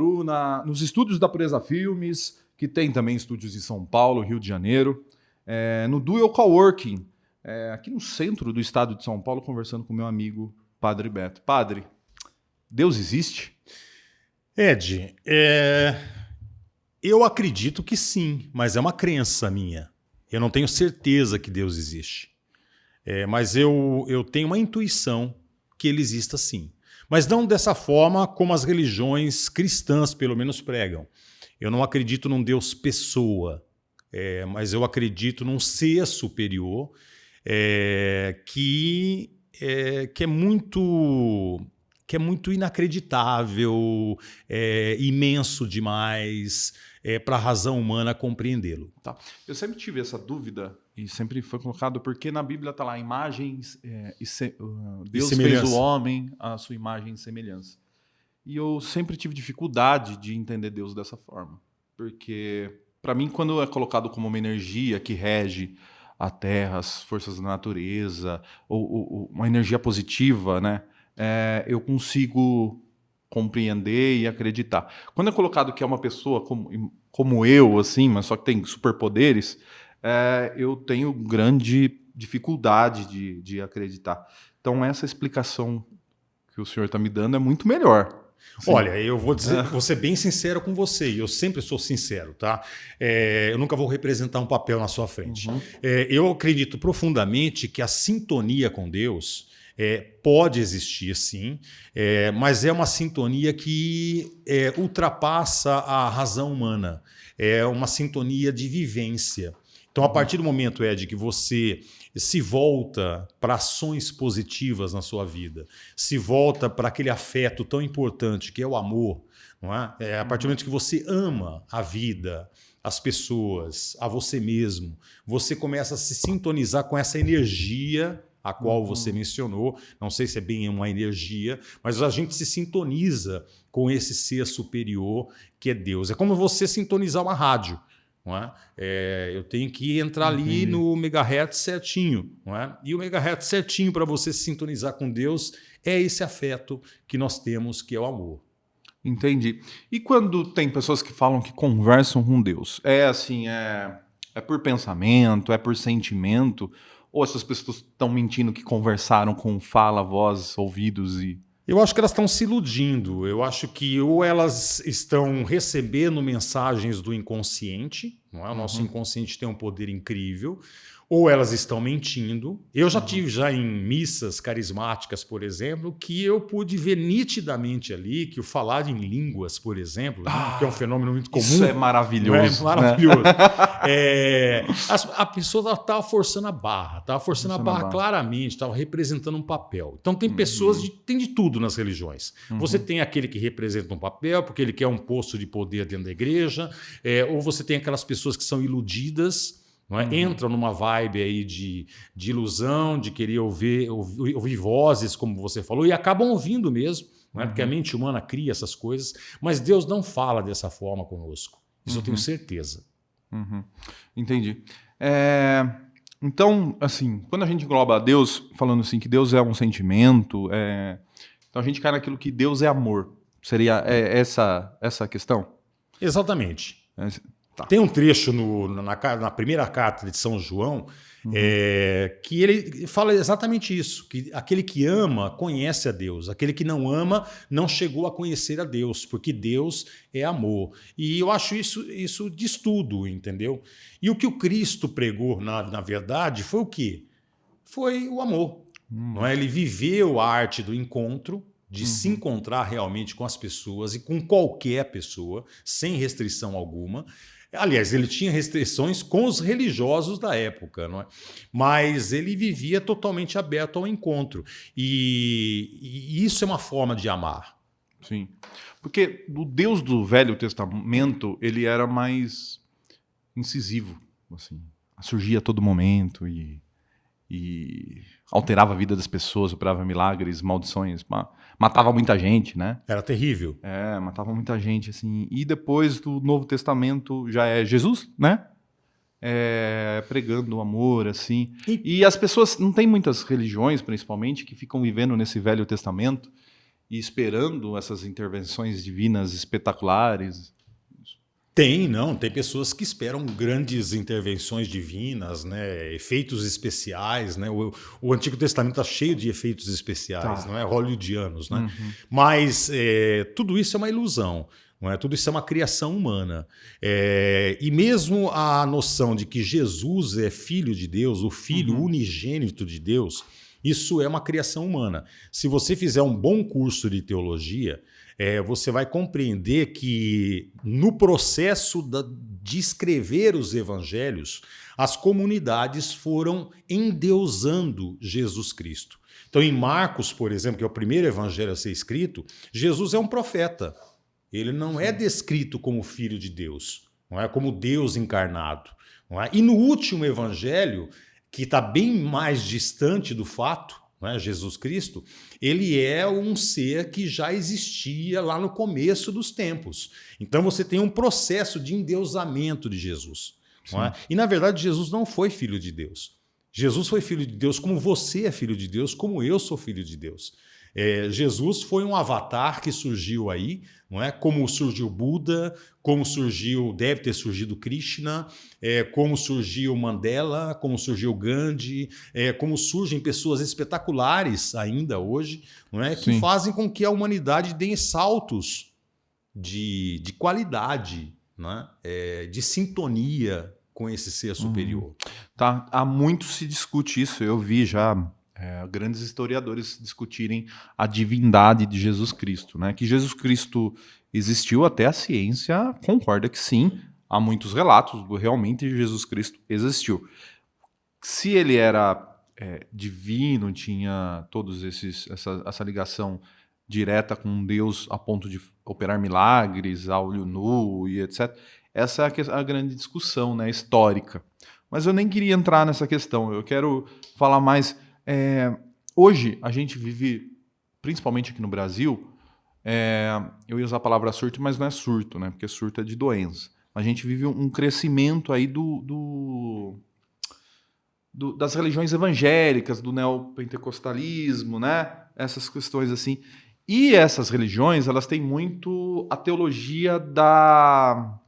Bauru, nos estúdios da Pureza Filmes, que tem também estúdios em São Paulo, Rio de Janeiro, no Dual Coworking, aqui no centro do estado de São Paulo, conversando com meu amigo Padre Beto. Padre, Deus existe? Ed, eu acredito que sim, mas é uma crença minha. Eu não tenho certeza que Deus existe. Mas eu tenho uma intuição que ele exista sim. Mas não dessa forma como as religiões cristãs, pelo menos, pregam. Eu não acredito num Deus pessoa, mas eu acredito num ser superior que é muito inacreditável, imenso demais para a razão humana compreendê-lo. Tá. Eu sempre tive essa dúvida e sempre foi colocado porque na Bíblia está lá imagens, Deus fez o homem à sua imagem e semelhança. E eu sempre tive dificuldade de entender Deus dessa forma. Porque, para mim, quando é colocado como uma energia que rege a terra, as forças da natureza, ou uma energia positiva, né? Eu consigo compreender e acreditar. Quando é colocado que é uma pessoa como eu, assim, mas só que tem superpoderes, eu tenho grande dificuldade de acreditar. Então, essa explicação que o senhor está me dando é muito melhor. Sim. Olha, eu vou ser bem sincero com você, e eu sempre sou sincero, tá? Eu nunca vou representar um papel na sua frente. Uhum. Eu acredito profundamente que a sintonia com Deus pode existir, sim, mas é uma sintonia que ultrapassa a razão humana. É uma sintonia de vivência. Então, a partir do momento, Ed, que você se volta para ações positivas na sua vida, se volta para aquele afeto tão importante que é o amor, não é? A partir do momento que você ama a vida, as pessoas, a você mesmo, você começa a se sintonizar com essa energia a qual você mencionou. Não sei se é bem uma energia, mas a gente se sintoniza com esse ser superior que é Deus. É como você sintonizar uma rádio. Não é? Eu tenho que entrar ali no megahertz certinho. Não é? E o megahertz certinho para você se sintonizar com Deus é esse afeto que nós temos, que é o amor. Entendi. E quando tem pessoas que falam que conversam com Deus? É por pensamento, é por sentimento? Ou essas pessoas estão mentindo que conversaram com fala, voz, ouvidos e... Eu acho que elas estão se iludindo. Eu acho que ou elas estão recebendo mensagens do inconsciente, não é? O nosso inconsciente tem um poder incrível, ou elas estão mentindo. Eu já tive em missas carismáticas, por exemplo, que eu pude ver nitidamente ali que o falar em línguas, por exemplo, que é um fenômeno muito comum. Isso é maravilhoso. É maravilhoso. A pessoa estava forçando a barra, claramente, estava representando um papel. Então tem pessoas, tem de tudo nas religiões. Você tem aquele que representa um papel, porque ele quer um posto de poder dentro da igreja, ou você tem aquelas pessoas que são iludidas, não é? Entram numa vibe aí de ilusão, de querer ouvir vozes, como você falou, e acabam ouvindo mesmo, não é? Porque a mente humana cria essas coisas, mas Deus não fala dessa forma conosco. Isso eu tenho certeza. Entendi. Então, assim, quando a gente engloba Deus, falando assim que Deus é um sentimento, então a gente cai naquilo que Deus é amor. Seria essa a questão? Exatamente. Tá. Tem um trecho na primeira carta de São João que ele fala exatamente isso, que aquele que ama conhece a Deus, aquele que não ama não chegou a conhecer a Deus, porque Deus é amor. E eu acho isso diz tudo, entendeu? E o que o Cristo pregou, na verdade, foi o quê? Foi o amor. Não é? Ele viveu a arte do encontro, de se encontrar realmente com as pessoas e com qualquer pessoa, sem restrição alguma. Aliás, ele tinha restrições com os religiosos da época, não é? Mas ele vivia totalmente aberto ao encontro. E isso é uma forma de amar. Sim. Porque o Deus do Velho Testamento, ele era mais incisivo. Assim, surgia a todo momento e alterava a vida das pessoas, operava milagres, maldições, matava muita gente, né? Era terrível. Matava muita gente, assim. E depois do Novo Testamento já é Jesus, né? Pregando o amor, assim. E as pessoas, não tem muitas religiões, principalmente, que ficam vivendo nesse Velho Testamento e esperando essas intervenções divinas espetaculares? Tem pessoas que esperam grandes intervenções divinas, né? Efeitos especiais, né? O Antigo Testamento está cheio de efeitos especiais, não é? Hollywoodianos, né? Mas tudo isso é uma ilusão, não é? Tudo isso é uma criação humana. E mesmo a noção de que Jesus é filho de Deus, o filho unigênito de Deus, isso é uma criação humana. Se você fizer um bom curso de teologia, você vai compreender que no processo de escrever os evangelhos, as comunidades foram endeusando Jesus Cristo. Então, em Marcos, por exemplo, que é o primeiro evangelho a ser escrito, Jesus é um profeta. Ele não é descrito como filho de Deus, não é como Deus encarnado. Não é? E no último evangelho, que está bem mais distante do fato, Jesus Cristo, ele é um ser que já existia lá no começo dos tempos. Então você tem um processo de endeusamento de Jesus. Não é? E na verdade Jesus não foi filho de Deus. Jesus foi filho de Deus como você é filho de Deus, como eu sou filho de Deus. Jesus foi um avatar que surgiu aí, não é? Como surgiu Buda, como deve ter surgido Krishna, como surgiu Mandela, como surgiu Gandhi, como surgem pessoas espetaculares ainda hoje, não é? Que fazem com que a humanidade dê saltos de qualidade, não é? De sintonia com esse ser superior. Tá. Há muito se discute isso, eu vi já grandes historiadores discutirem a divindade de Jesus Cristo, né? Que Jesus Cristo existiu, até a ciência concorda que sim, há muitos relatos, realmente Jesus Cristo existiu. Se ele era divino, tinha todos essa ligação direta com Deus a ponto de operar milagres a olho nu e etc. Essa é a grande discussão, né, histórica. Mas eu nem queria entrar nessa questão, eu quero falar mais... hoje a gente vive, principalmente aqui no Brasil, eu ia usar a palavra surto, mas não é surto, né? Porque surto é de doença. A gente vive um crescimento aí das religiões evangélicas, do neopentecostalismo, né? Essas questões assim. E essas religiões, elas têm muito a teologia da